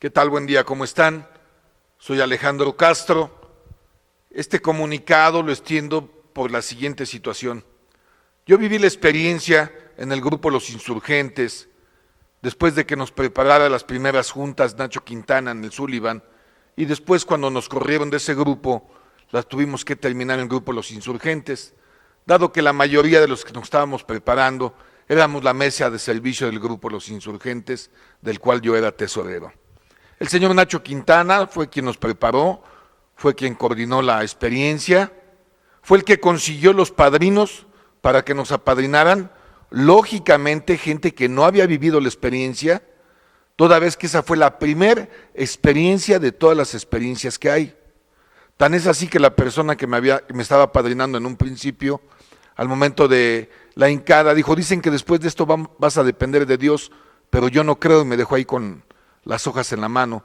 ¿Qué tal? Buen día, ¿cómo están? Soy Alejandro Castro. Este comunicado lo extiendo por la siguiente situación. Yo viví la experiencia en el grupo Los Insurgentes, después de que nos preparara las primeras juntas Nacho Quintana en el Sullivan, y después cuando nos corrieron de ese grupo, las tuvimos que terminar en el grupo Los Insurgentes, dado que la mayoría de los que nos estábamos preparando éramos la mesa de servicio del grupo Los Insurgentes, del cual yo era tesorero. El señor Nacho Quintana fue quien nos preparó, fue quien coordinó la experiencia, fue el que consiguió los padrinos para que nos apadrinaran, lógicamente gente que no había vivido la experiencia, toda vez que esa fue la primera experiencia de todas las experiencias que hay. Tan es así que la persona que me estaba apadrinando en un principio, al momento de la hincada, dijo, dicen que después de esto vas a depender de Dios, pero yo no creo, y me dejó ahí con las hojas en la mano,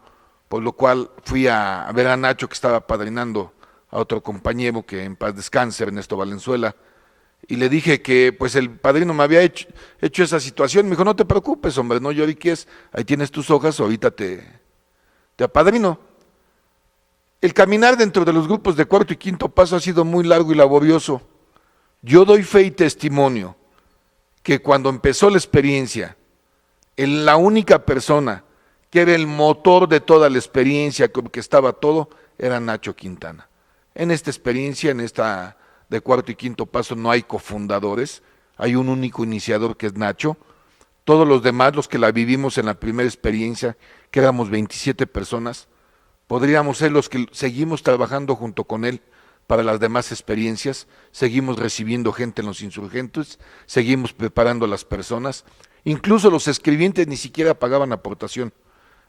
por lo cual fui a ver a Nacho, que estaba apadrinando a otro compañero que en paz descanse, Ernesto Valenzuela, y le dije que pues el padrino me había hecho esa situación. Me dijo, no te preocupes, hombre, no lloriques, ahí tienes tus hojas, ahorita te apadrino. El caminar dentro de los grupos de cuarto y quinto paso ha sido muy largo y laborioso. Yo doy fe y testimonio que cuando empezó la experiencia, la única persona que era el motor de toda la experiencia, que estaba todo, era Nacho Quintana. En esta experiencia, en esta de cuarto y quinto paso, no hay cofundadores, hay un único iniciador que es Nacho. Todos los demás, los que la vivimos en la primera experiencia, que éramos 27 personas, podríamos ser los que seguimos trabajando junto con él para las demás experiencias, seguimos recibiendo gente en Los Insurgentes, seguimos preparando a las personas, incluso los escribientes ni siquiera pagaban aportación,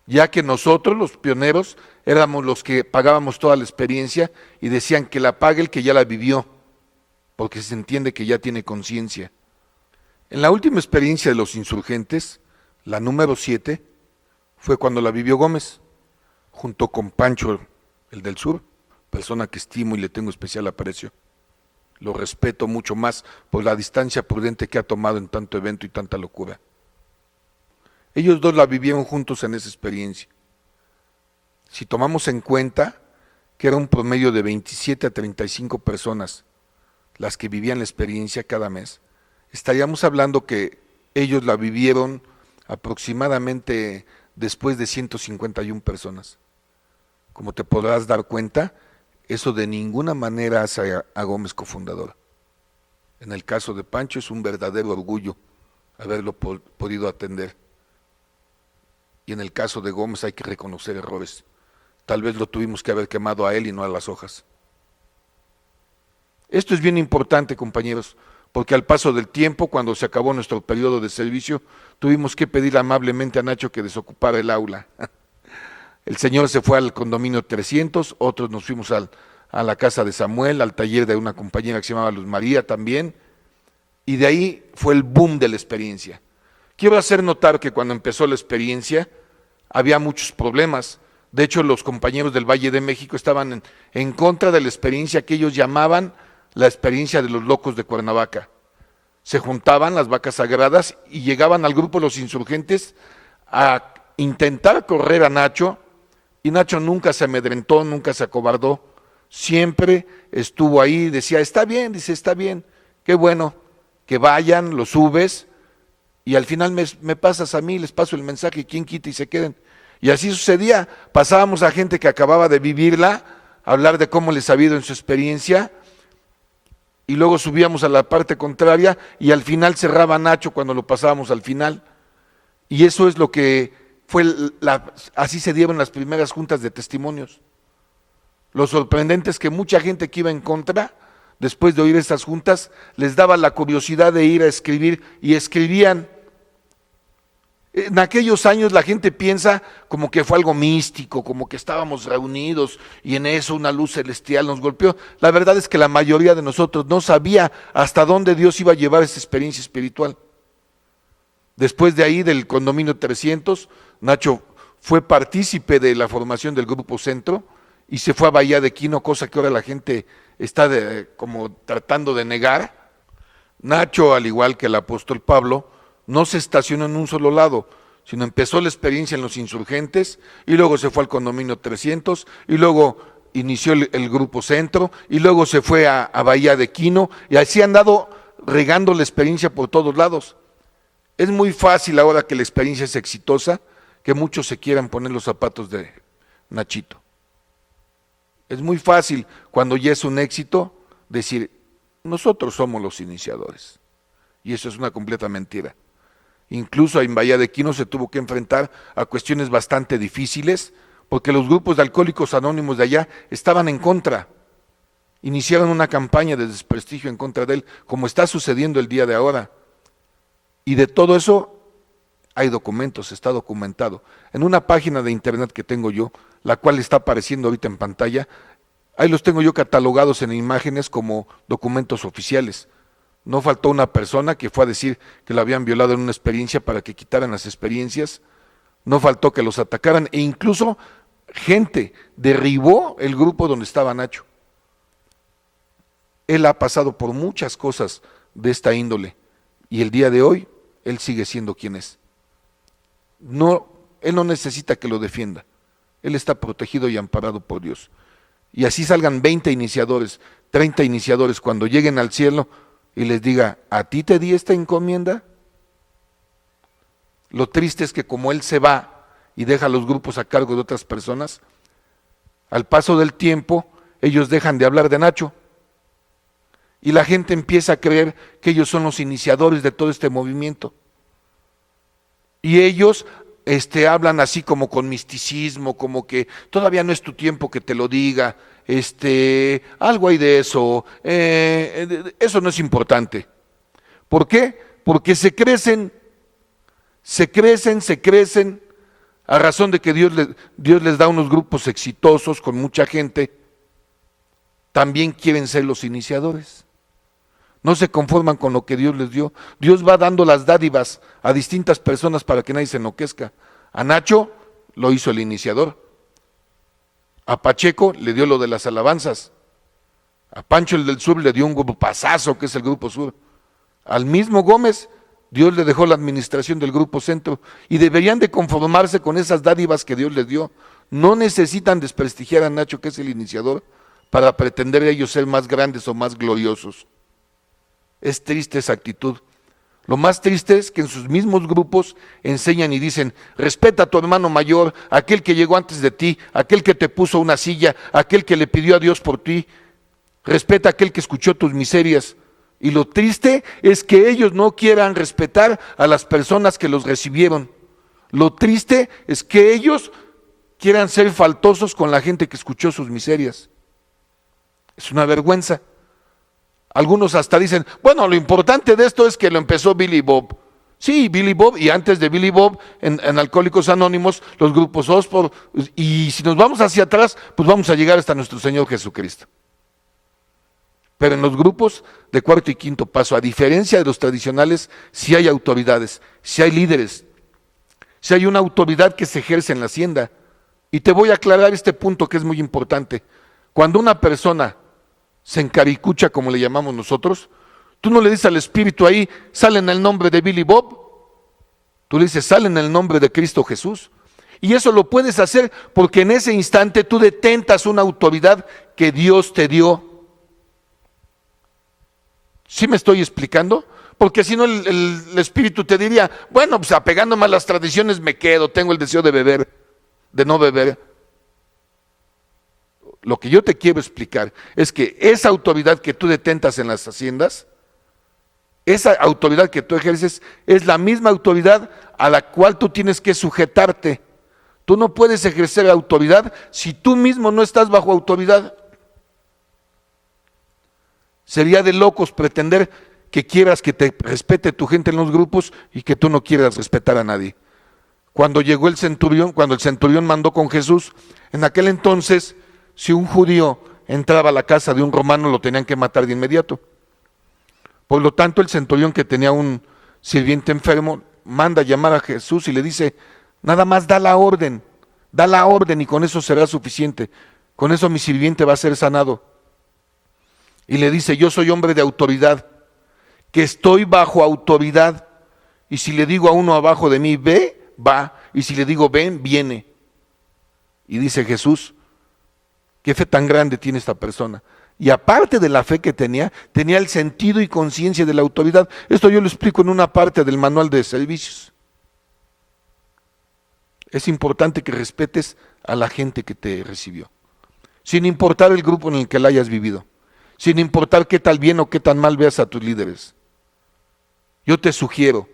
ya que nosotros, los pioneros, éramos los que pagábamos toda la experiencia y decían que la pague el que ya la vivió, porque se entiende que ya tiene conciencia. En la última experiencia de Los Insurgentes, la número 7, fue cuando la vivió Gómez, junto con Pancho, el del sur, persona que estimo y le tengo especial aprecio. Lo respeto mucho más por la distancia prudente que ha tomado en tanto evento y tanta locura. Ellos dos la vivieron juntos en esa experiencia. Si tomamos en cuenta que era un promedio de 27 a 35 personas las que vivían la experiencia cada mes, estaríamos hablando que ellos la vivieron aproximadamente después de 151 personas. Como te podrás dar cuenta, eso de ninguna manera hace a Gómez cofundador. En el caso de Pancho es un verdadero orgullo haberlo podido atender. Y en el caso de Gómez hay que reconocer errores. Tal vez lo tuvimos que haber quemado a él y no a las hojas. Esto es bien importante, compañeros, porque al paso del tiempo, cuando se acabó nuestro periodo de servicio, tuvimos que pedir amablemente a Nacho que desocupara el aula. El señor se fue al condominio 300, otros nos fuimos a la casa de Samuel, al taller de una compañera que se llamaba Luz María también, y de ahí fue el boom de la experiencia. Quiero hacer notar que cuando empezó la experiencia había muchos problemas, De hecho, los compañeros del Valle de México estaban en contra de la experiencia que ellos llamaban la experiencia de los locos de Cuernavaca. Se juntaban las vacas sagradas y llegaban al grupo de los insurgentes a intentar correr a Nacho, y Nacho nunca se amedrentó, nunca se acobardó, siempre estuvo ahí, decía, está bien, dice, está bien, qué bueno, que vayan, lo subes, y al final me pasas a mí, les paso el mensaje, quién quita y se queden. Y así sucedía, pasábamos a gente que acababa de vivirla, a hablar de cómo les había ido en su experiencia, y luego subíamos a la parte contraria, y al final cerraba Nacho cuando lo pasábamos al final. Y eso es lo que fue, así se dieron las primeras juntas de testimonios. Lo sorprendente es que mucha gente que iba en contra, después de oír estas juntas, les daba la curiosidad de ir a escribir, y escribían. En aquellos años la gente piensa como que fue algo místico, como que estábamos reunidos y en eso una luz celestial nos golpeó. La verdad es que la mayoría de nosotros no sabía hasta dónde Dios iba a llevar esa experiencia espiritual. Después de ahí, del condominio 300, Nacho fue partícipe de la formación del Grupo Centro y se fue a Bahía de Quino, cosa que ahora la gente está como tratando de negar. Nacho, al igual que el apóstol Pablo, no se estacionó en un solo lado, sino empezó la experiencia en los insurgentes y luego se fue al condominio 300 y luego inició el Grupo Centro y luego se fue a Bahía de Quino y así han dado regando la experiencia por todos lados. Es muy fácil ahora que la experiencia es exitosa que muchos se quieran poner los zapatos de Nachito. Es muy fácil cuando ya es un éxito decir, nosotros somos los iniciadores. Y eso es una completa mentira. Incluso en Bahía de Quino se tuvo que enfrentar a cuestiones bastante difíciles porque los grupos de alcohólicos anónimos de allá estaban en contra. Iniciaron una campaña de desprestigio en contra de él, como está sucediendo el día de ahora. Y de todo eso hay documentos, está documentado. En una página de internet que tengo yo, la cual está apareciendo ahorita en pantalla, ahí los tengo yo catalogados en imágenes como documentos oficiales. No faltó una persona que fue a decir que lo habían violado en una experiencia para que quitaran las experiencias. No faltó que los atacaran e incluso gente derribó el grupo donde estaba Nacho. Él ha pasado por muchas cosas de esta índole y el día de hoy él sigue siendo quien es. No, él no necesita que lo defienda. Él está protegido y amparado por Dios. Y así salgan 20 iniciadores, 30 iniciadores, cuando lleguen al cielo y les diga, ¿a ti te di esta encomienda? Lo triste es que como él se va y deja los grupos a cargo de otras personas, al paso del tiempo ellos dejan de hablar de Nacho y la gente empieza a creer que ellos son los iniciadores de todo este movimiento. Y ellos hablan así como con misticismo, como que todavía no es tu tiempo que te lo diga, algo hay de eso, eso no es importante. ¿Por qué? Porque se crecen, a razón de que Dios les da unos grupos exitosos con mucha gente, también quieren ser los iniciadores. No se conforman con lo que Dios les dio. Dios va dando las dádivas a distintas personas para que nadie se enloquezca. A Nacho lo hizo el iniciador. A Pacheco le dio lo de las alabanzas. A Pancho el del Sur le dio un grupazazo que es el Grupo Sur. Al mismo Gómez Dios le dejó la administración del Grupo Centro y deberían de conformarse con esas dádivas que Dios les dio. No necesitan desprestigiar a Nacho, que es el iniciador, para pretender ellos ser más grandes o más gloriosos. Es triste esa actitud. Lo más triste es que en sus mismos grupos enseñan y dicen, respeta a tu hermano mayor, aquel que llegó antes de ti, aquel que te puso una silla, aquel que le pidió a Dios por ti, respeta a aquel que escuchó tus miserias. Y lo triste es que ellos no quieran respetar a las personas que los recibieron. Lo triste es que ellos quieran ser faltosos con la gente que escuchó sus miserias. Es una vergüenza. Algunos hasta dicen, bueno, lo importante de esto es que lo empezó Billy Bob. Sí, Billy Bob, y antes de Billy Bob, en Alcohólicos Anónimos, los grupos Osborne, y si nos vamos hacia atrás, pues vamos a llegar hasta nuestro Señor Jesucristo. Pero en los grupos de cuarto y quinto paso, a diferencia de los tradicionales, sí hay autoridades, sí hay líderes, sí hay una autoridad que se ejerce en la hacienda. Y te voy a aclarar este punto que es muy importante. Cuando una persona se encaricucha, como le llamamos nosotros, tú no le dices al espíritu ahí, sale en el nombre de Billy Bob. Tú le dices, sale en el nombre de Cristo Jesús. Y eso lo puedes hacer porque en ese instante tú detentas una autoridad que Dios te dio. ¿Sí me estoy explicando? Porque si no el espíritu te diría, bueno, pues apegándome a las tradiciones me quedo, tengo el deseo de beber, de no beber. Lo que yo te quiero explicar es que esa autoridad que tú detentas en las haciendas, esa autoridad que tú ejerces es la misma autoridad a la cual tú tienes que sujetarte. Tú no puedes ejercer autoridad si tú mismo no estás bajo autoridad. Sería de locos pretender que quieras que te respete tu gente en los grupos y que tú no quieras respetar a nadie. Cuando llegó el centurión, cuando el centurión mandó con Jesús, en aquel entonces, si un judío entraba a la casa de un romano, lo tenían que matar de inmediato. Por lo tanto, el centurión, que tenía un sirviente enfermo, manda a llamar a Jesús y le dice, nada más da la orden y con eso será suficiente. Con eso mi sirviente va a ser sanado. Y le dice, yo soy hombre de autoridad, que estoy bajo autoridad. Y si le digo a uno abajo de mí, ve, va. Y si le digo, ven, viene. Y dice Jesús, qué fe tan grande tiene esta persona. Y aparte de la fe que tenía el sentido y conciencia de la autoridad. Esto yo lo explico en una parte del manual de servicios. Es importante que respetes a la gente que te recibió, sin importar el grupo en el que la hayas vivido, sin importar qué tal bien o qué tan mal veas a tus líderes. Yo te sugiero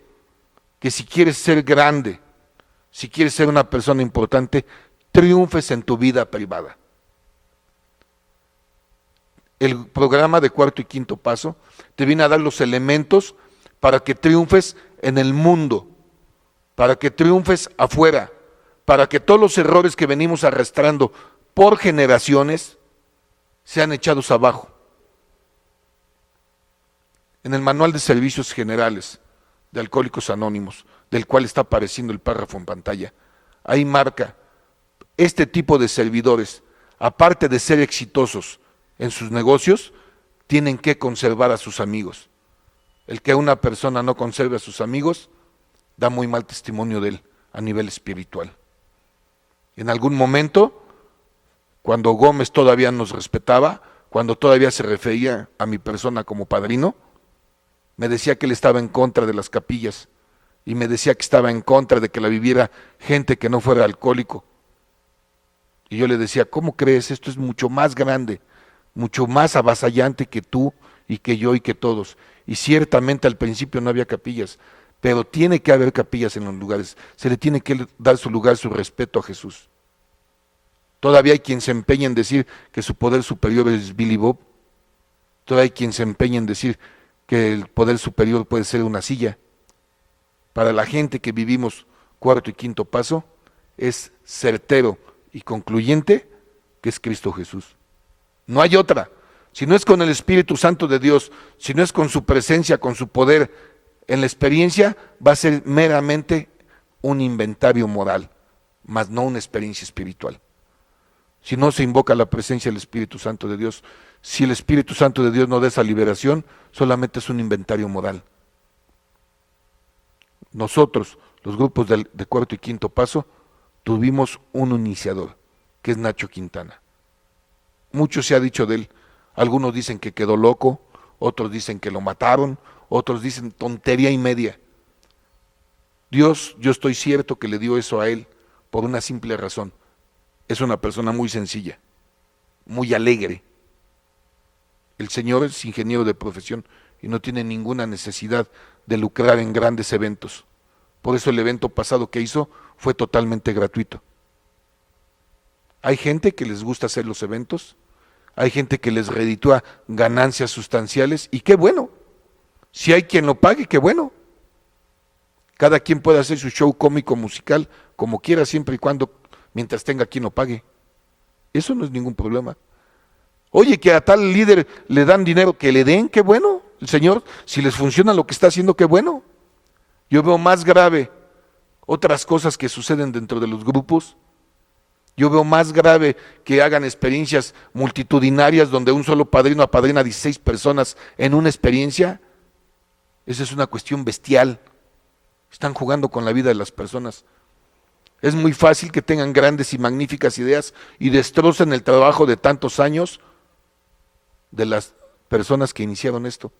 que si quieres ser grande, si quieres ser una persona importante, triunfes en tu vida privada. El programa de Cuarto y Quinto Paso te viene a dar los elementos para que triunfes en el mundo, para que triunfes afuera, para que todos los errores que venimos arrastrando por generaciones sean echados abajo. En el manual de servicios generales de Alcohólicos Anónimos, del cual está apareciendo el párrafo en pantalla, ahí marca, este tipo de servidores, aparte de ser exitosos en sus negocios, tienen que conservar a sus amigos. El que una persona no conserve a sus amigos, da muy mal testimonio de él a nivel espiritual. En algún momento, cuando Gómez todavía nos respetaba, cuando todavía se refería a mi persona como padrino, me decía que él estaba en contra de las capillas y me decía que estaba en contra de que la viviera gente que no fuera alcohólico. Y yo le decía, ¿cómo crees? Esto es mucho más grande, mucho más avasallante que tú y que yo y que todos. Y ciertamente al principio no había capillas, pero tiene que haber capillas en los lugares, se le tiene que dar su lugar, su respeto a Jesús. Todavía hay quien se empeña en decir que su poder superior es Billy Bob, todavía hay quien se empeña en decir que el poder superior puede ser una silla. Para la gente que vivimos Cuarto y Quinto Paso, es certero y concluyente que es Cristo Jesús. No hay otra. Si no es con el Espíritu Santo de Dios, si no es con su presencia, con su poder, en la experiencia va a ser meramente un inventario moral, mas no una experiencia espiritual. Si no se invoca la presencia del Espíritu Santo de Dios, si el Espíritu Santo de Dios no da esa liberación, solamente es un inventario moral. Nosotros, los grupos de Cuarto y Quinto Paso, tuvimos un iniciador, que es Nacho Quintana. Mucho se ha dicho de él. Algunos dicen que quedó loco, otros dicen que lo mataron, otros dicen tontería y media. Dios, yo estoy cierto que le dio eso a él por una simple razón. Es una persona muy sencilla, muy alegre. El Señor es ingeniero de profesión y no tiene ninguna necesidad de lucrar en grandes eventos. Por eso el evento pasado que hizo fue totalmente gratuito. Hay gente que les gusta hacer los eventos, hay gente que les reditúa ganancias sustanciales y qué bueno. Si hay quien lo pague, qué bueno. Cada quien puede hacer su show cómico musical como quiera, siempre y cuando, mientras tenga quien lo pague. Eso no es ningún problema. Oye, que a tal líder le dan dinero, que le den, qué bueno. El Señor, si les funciona lo que está haciendo, qué bueno. Yo veo más grave otras cosas que suceden dentro de los grupos, Yo veo más grave que hagan experiencias multitudinarias donde un solo padrino apadrina a 16 personas en una experiencia. Esa es una cuestión bestial. Están jugando con la vida de las personas. Es muy fácil que tengan grandes y magníficas ideas y destrocen el trabajo de tantos años de las personas que iniciaron esto.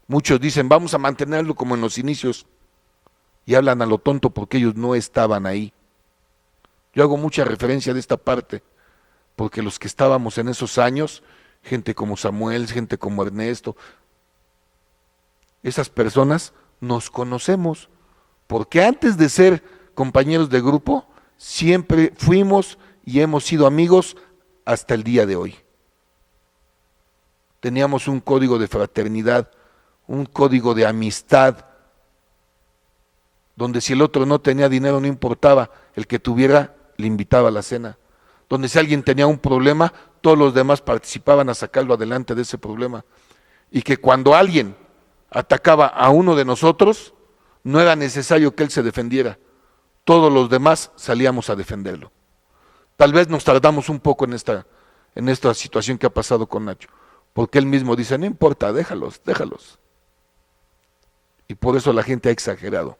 Muchos dicen, vamos a mantenerlo como en los inicios, y hablan a lo tonto porque ellos no estaban ahí. Yo hago mucha referencia de esta parte, porque los que estábamos en esos años, gente como Samuel, gente como Ernesto, esas personas nos conocemos, porque antes de ser compañeros de grupo, siempre fuimos y hemos sido amigos hasta el día de hoy. Teníamos un código de fraternidad, un código de amistad, donde si el otro no tenía dinero no importaba, el que tuviera le invitaba a la cena, donde si alguien tenía un problema, todos los demás participaban a sacarlo adelante de ese problema, y que cuando alguien atacaba a uno de nosotros, no era necesario que él se defendiera, todos los demás salíamos a defenderlo. Tal vez nos tardamos un poco en esta situación que ha pasado con Nacho, porque él mismo dice, no importa, déjalos. Y por eso la gente ha exagerado.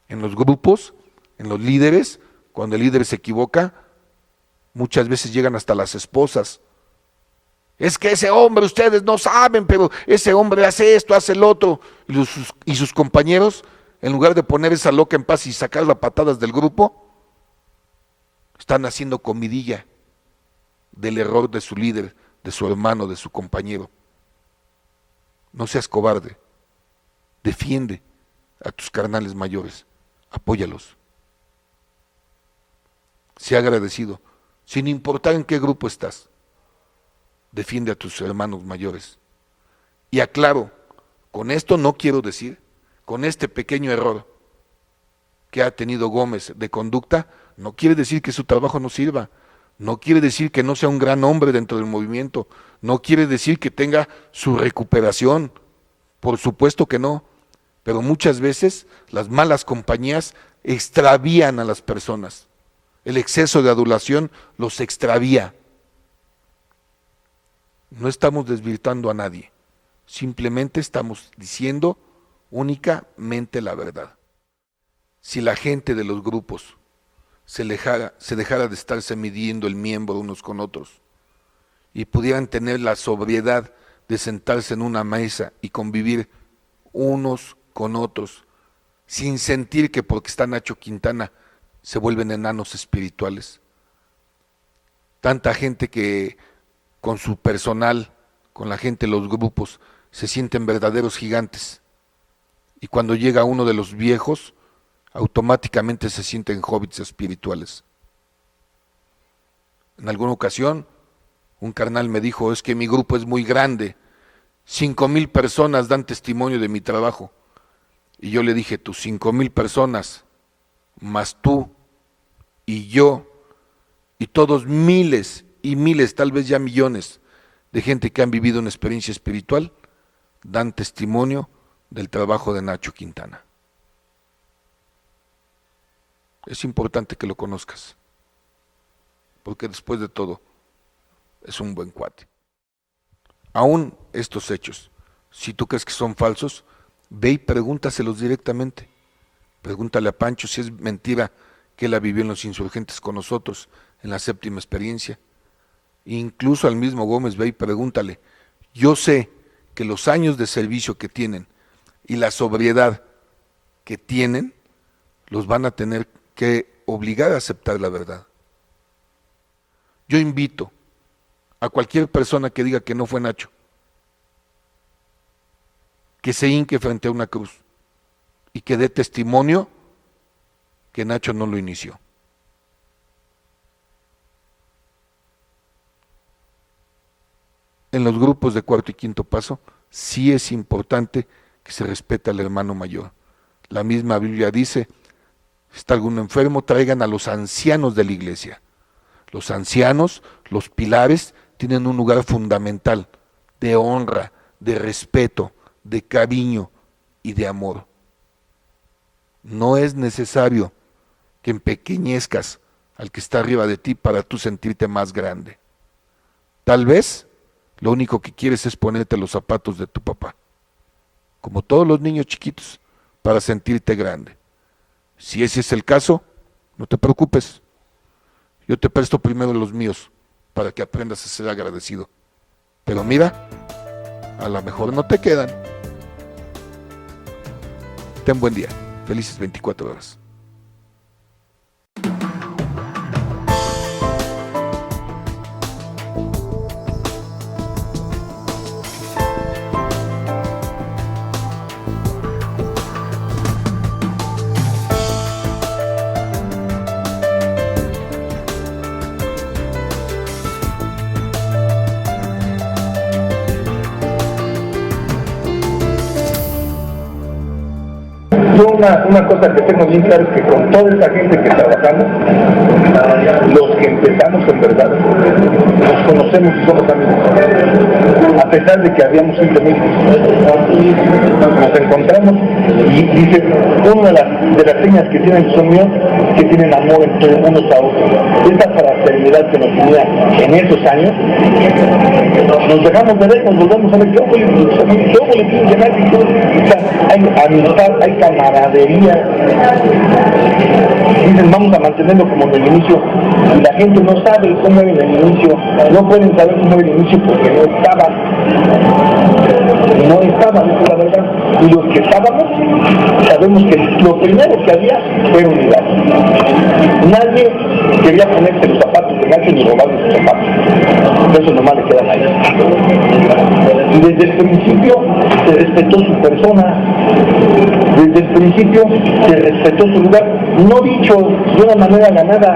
En los grupos, en los líderes, cuando el líder se equivoca, muchas veces llegan hasta las esposas. Es que ese hombre, ustedes no saben, pero ese hombre hace esto, hace el otro. Y sus compañeros, en lugar de poner esa loca en paz y sacarla a patadas del grupo, están haciendo comidilla del error de su líder, de su hermano, de su compañero. No seas cobarde, defiende a tus carnales mayores, apóyalos. Sea agradecido, sin importar en qué grupo estás. Defiende a tus hermanos mayores. Y aclaro, con esto no quiero decir, con este pequeño error que ha tenido Gómez de conducta, no quiere decir que su trabajo no sirva, no quiere decir que no sea un gran hombre dentro del movimiento, no quiere decir que tenga su recuperación, por supuesto que no, pero muchas veces las malas compañías extravían a las personas, el exceso de adulación los extravía. No estamos desvirtuando a nadie, simplemente estamos diciendo únicamente la verdad. Si la gente de los grupos se dejara de estarse midiendo el miembro unos con otros y pudieran tener la sobriedad de sentarse en una mesa y convivir unos con otros, sin sentir que porque está Nacho Quintana se vuelven enanos espirituales. Tanta gente que con su personal, con la gente de los grupos, se sienten verdaderos gigantes. Y cuando llega uno de los viejos, automáticamente se sienten hobbits espirituales. En alguna ocasión, un carnal me dijo, es que mi grupo es muy grande, 5,000 personas dan testimonio de mi trabajo. Y yo le dije, tus 5,000 personas, más tú y yo, y todos miles y miles, tal vez ya millones, de gente que han vivido una experiencia espiritual, dan testimonio del trabajo de Nacho Quintana. Es importante que lo conozcas, porque después de todo, es un buen cuate. Aún estos hechos, si tú crees que son falsos, ve y pregúntaselos directamente. Pregúntale a Pancho si es mentira que él la vivió en los insurgentes con nosotros, en la séptima experiencia. Incluso al mismo Gómez, ve y pregúntale. Yo sé que los años de servicio que tienen y la sobriedad que tienen, los van a tener que obligar a aceptar la verdad. Yo invito a cualquier persona que diga que no fue Nacho, que se hinque frente a una cruz y que dé testimonio que Nacho no lo inició. En los grupos de cuarto y quinto paso, sí es importante que se respete al hermano mayor. La misma Biblia dice, si está alguno enfermo, traigan a los ancianos de la iglesia. Los ancianos, los pilares, tienen un lugar fundamental de honra, de respeto, de cariño y de amor. No es necesario que empequeñezcas al que está arriba de ti para tú sentirte más grande. Tal vez lo único que quieres es ponerte los zapatos de tu papá, como todos los niños chiquitos, para sentirte grande. Si ese es el caso, no te preocupes. Yo te presto primero los míos para que aprendas a ser agradecido. Pero mira, a lo mejor no te quedan. Ten buen día. Felices 24 horas. Yo una cosa que tengo bien claro es que con toda esa gente que trabajamos, los que empezamos en verdad, nos conocemos y somos amigos. A pesar de que habíamos simplemente nos encontramos y dice, una de las señas que tienen son míos, que tienen amor entre unos a otros. Esa fraternidad que nos unía en esos años, nos dejamos de ver, nos volvemos a ver, yo le quiero llegar y todo. O sea, hay amistad, hay camaradería. Dicen, vamos a mantenerlo como en el inicio, y la gente no sabe cómo era en el inicio, no pueden saber cómo era el inicio porque no estaban, esa es la verdad. Y los que estábamos, sabemos que lo primero que había fue unidad. Nadie quería ponerse los zapatos de nadie ni robarle sus zapatos. Eso nomás le quedan ahí. Y desde el principio se respetó su persona, desde el principio se respetó su lugar, no dicho de una manera ganada.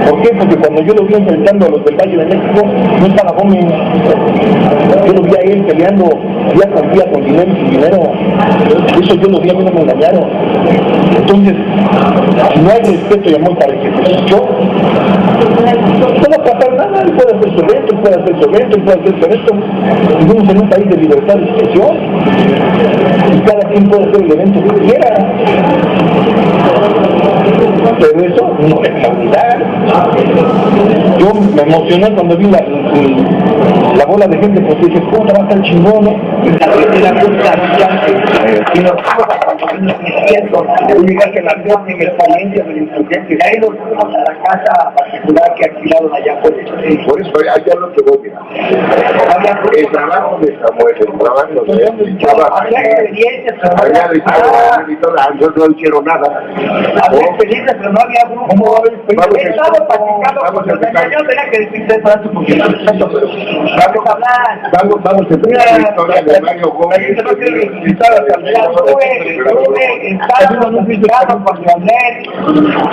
¿Por qué? Porque cuando yo lo vi enfrentando a los del Valle de México, no estaba Gómez. Yo lo vi a él peleando día con dinero y sin dinero. Eso yo lo vi, a mí no me engañaron. Entonces, si no hay respeto y amor para el que se escuchó, no va a pasar nada. Él puede hacer su evento, él puede hacer su evento, él puede hacer su evento. Vivimos en un país de libertad de expresión y cada quien puede hacer el evento que quiera. Pero eso no es la unidad. Yo me emocioné cuando vi la bola de gente, porque dije, puta, va a estar chingón, ¿no? La experiencia del insurgente. De ahí nos fuimos a la casa particular que alquilaron allá por eso. Por eso, allá lo que voy a el trabajo de Samuel, el trabajo yo no hicieron nada. Había experiencia, pero no había grupo. Estaba practicando, yo tenía que decirte para tu porque vamos a hablar. Vamos a empezar la historia de Mario Gómez. Estábamos practicando con Leonel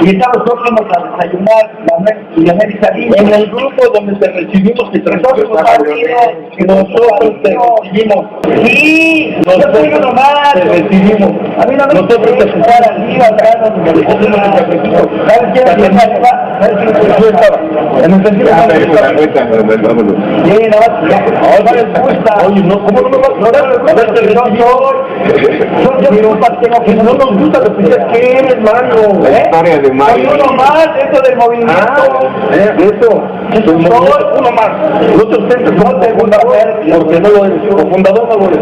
y estamos próximos a desayunar Leonel y Salim. En el grupo donde te recibimos que nosotros te recibimos. Sí, nosotros nomás te recibimos. A mí no me gusta presentar arriba, atrás, donde me recibimos el sacrificio. ¿Sabes quién es la estaba? Yo estaba. En el sentido de ahora les gusta. Oye, no, ¿cómo no me vas a dar? A ver, yo no nos gusta lo que eres, hermano. La historia de Mario. Uno más, eso del movimiento. Eso. Uno más. Los otros centros no te gusta ver porque no lo eres. Como fundador no lo eres.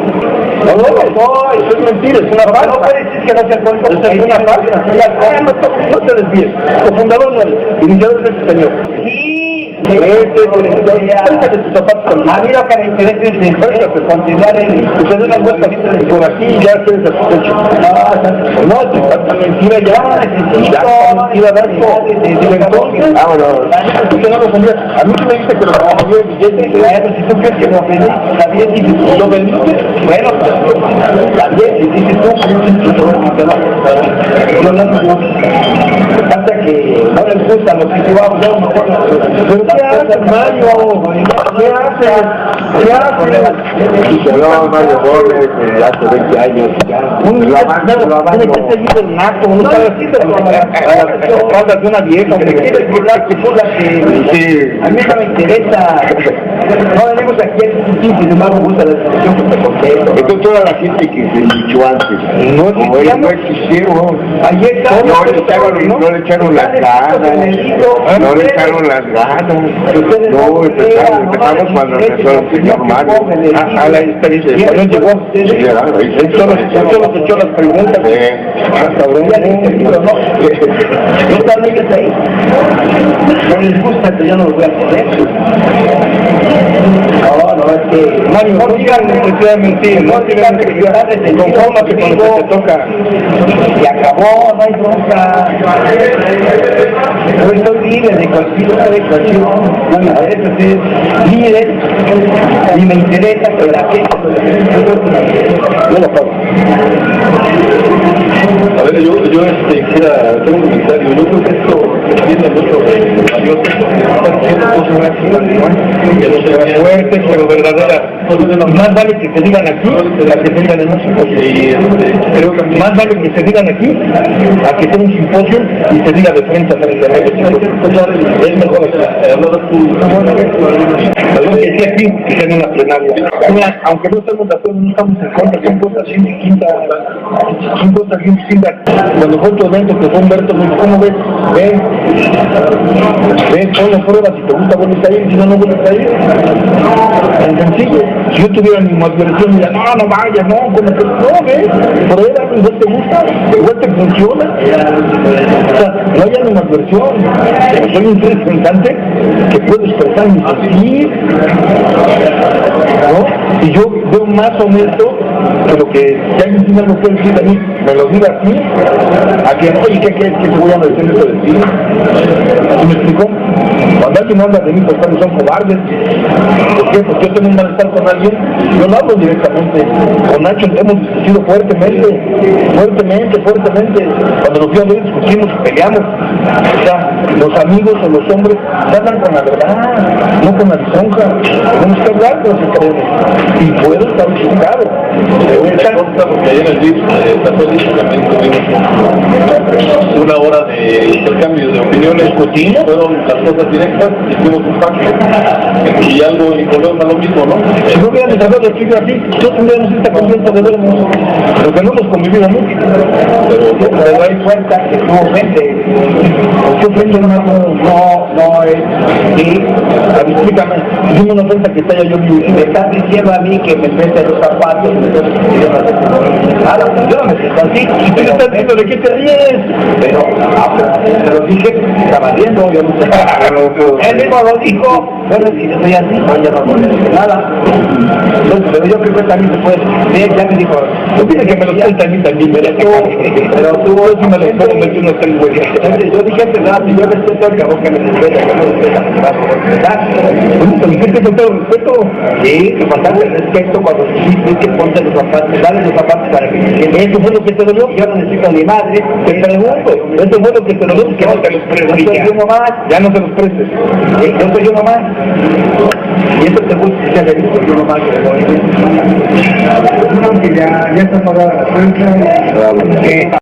No, eso es mentira, es una parte. No puedes decir que no se acuerda. Es una parte. No te desvíes. Como fundador no eres. Iniciador es este señor. Sí. A mí lo que me interesa es continuar en usted una vuelta por aquí ya tienes el coche. No, es mentira ya. Mentira, entonces, a mí me dice que lo movió el billete. Si tú crees que lo vendí, está bien. Si lo vendiste, bueno, está bien. Si dices tú, hasta que no les gusta lo que llevamos, yo mejor haces, Mario? ¿Qué haces? ¿Qué haces? No, Mario Gómez, hace 20 años ya. Tiene que seguir el nato, no sabes si te hablas de una vieja, que quieres burlar que tú la que... Sí. A mí no me interesa. No venimos aquí a discutir, sin embargo, gusta la discusión que te contesto. Esto es toda la gente que se dicho antes. No Como ellos no existieron. Ayer No le echaron las ganas. No le echaron las ganas. No, empezamos cuando empezó el señor Mario. A la experiencia. Cuando llegó, Sí, claro, ahí él solo se echó las preguntas. Cabrón, no también está ahí. No les gusta que yo no lo voy a poner. No, es que... Mario, no digan necesidad de mentir, no digan que te conformas con lo que te toca. Y acabó, no hay bronca. Yo estoy libre de cualquier otra declaración. No me interesa ser libre, y me interesa que la gente yo lo pago. A ver, yo quisiera hacer un comentario. Yo creo que esto tiene mucho de Mario, que no se vea Fuertes pero verdaderas. Más vale que se digan aquí a que se digan en un simposio. creo que Más vale que se digan aquí a que sea un simposio y se diga de frente a frente a medios. Es mejor algo que sea aquí que sea en una plenaria. Mira, aunque no estemos de acuerdo, no estamos en contra, son cosas bien distintas. Son cosas bien distintas. Cuando fue tu evento, que fue Humberto, me dijo, ¿cómo ves? Ven, ponlo pruebas, si te gusta vuelves a ir, si no, no vuelves a ir. Tan sencillo. Si yo tuviera mi adversión, diría, no vayas, no, como que no, ves, prueba, igual te gusta, igual te funciona. O sea, no haya mi adversión. Soy un representante que puedo expresar mi sentir, ¿no? Y yo veo más honesto que lo que si alguien tiene algo que decir de mí, me lo diga a ti, a quien, oye, ¿qué crees que te voy a decir esto de ti? ¿Sí me explico? Cuando alguien habla de mí, pues son cobardes. ¿Por qué? Porque yo tengo un malestar con alguien, yo no hablo directamente. Con Nacho hemos discutido fuertemente. Cuando nos fuimos discutimos y peleamos. O sea, los amigos o los hombres hablan con la verdad, no con la lisonja. Tenemos que hablar con los que queremos. Y puedo estar equivocado. me consta porque ayer en el DIF también tuvimos una hora de intercambio de opiniones. ¿Discutimos? Fueron las cosas directas, hicimos un pacto y algo y volvemos a lo mismo, ¿no? Si no hubiéramos hablado de escribir así, no tendríamos esta confianza de vernos, porque no hemos convivido mucho. Pero doy cuenta que no ofende. ¿Qué ofende? No es... Sí, explícame. Dime una ofensa que te haya yo vivido. Me estás diciendo a mí que me mete los zapatos, me estás diciendo nada, yo no me siento así. ¿Y tú me estás diciendo de qué te ríes? Pero, te lo dije, estaba viendo, yo no sé. Él mismo lo dijo. Bueno, si yo soy así, no, ya no voy a decir nada. Entonces, pero yo creo que también se puede. Ya me dijo, tú tienes que me lo suelta a mí también, pero tú sí me lo puedo meter unos tres güeyes. Yo dije antes, nada, si yo respeto al cabrón que me respeta, que no respeta, que va a respetar. Tú dijiste con todo respeto. Sí, que faltaste el respeto cuando dijiste que ponte los zapatos, dale los zapatos para que eso fue lo que te dolió. Yo no necesito a mi madre, te pregunto, eso fue lo que te dolió, que no te los prestes. Yo soy yo nomás, ya no te los prestes. Yo soy yo nomás. Y eso te gusta que sea de yo nomás. Ya está pagada la cuenta.